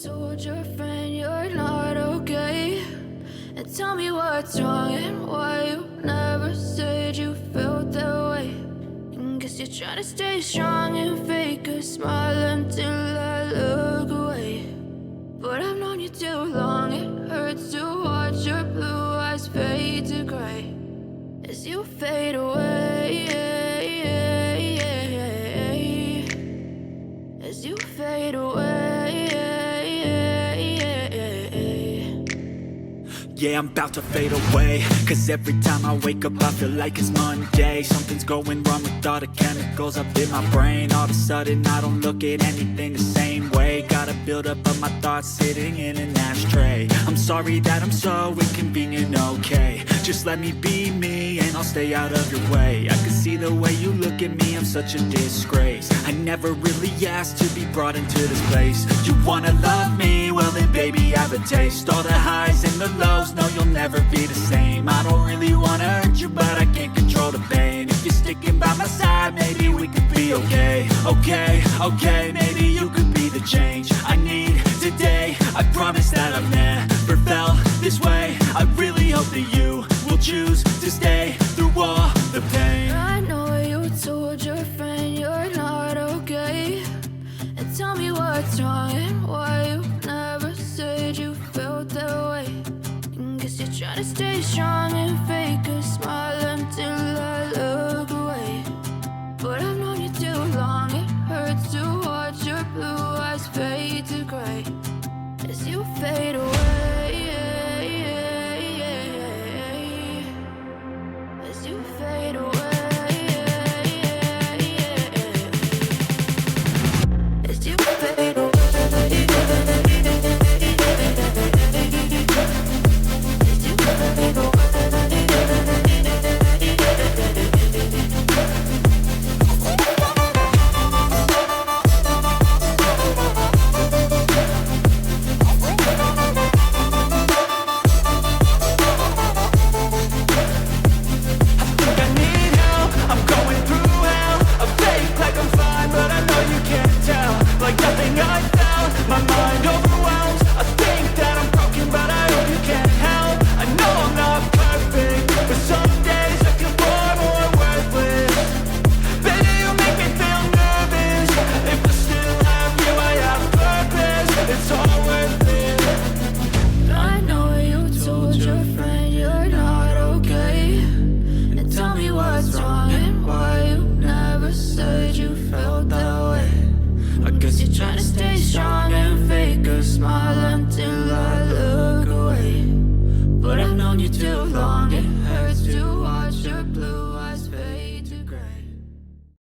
told your friend you're not okay? And tell me what's wrong and why you never said you felt that way. And guess you're trying to stay strong and fake a smile until I look away. But I've known you too long, it hurts to watch your blue eyes fade to gray as you fade away, as you fade away. Yeah, I'm about to fade away, cause every time I wake up I feel like it's Monday. Something's going wrong with all the chemicals up in my brain. All of a sudden I don't look at anything the same way. Got a buildup of my thoughts sitting in an ashtray. I'm sorry that I'm so inconvenient, okay? Just let me be me and I'll stay out of your way. I can see the way you look at me, I'm such a disgrace. I never really asked to be brought into this place. You wanna love me? Well then baby I have a taste. All the highs and the lows, no you'll never be the same. I don't really wanna hurt you but I can't control the pain. If you're sticking by my side maybe we could be okay. Okay, maybe you could be the change I need today. I promise that I've never felt this way. I really hope that you will choose to stay through all the pain. I know you told your friend you're not okay. And tell me what's wrong and why you never said you felt that way. And guess you're trying to stay strong and fake a smile until I look away. But I've known you too long, it hurts to watch your blue eyes fade to gray as you fade away, as you fade away, as you fade away, as you fade away. Smile until I look away. But I've known you too long, it hurts to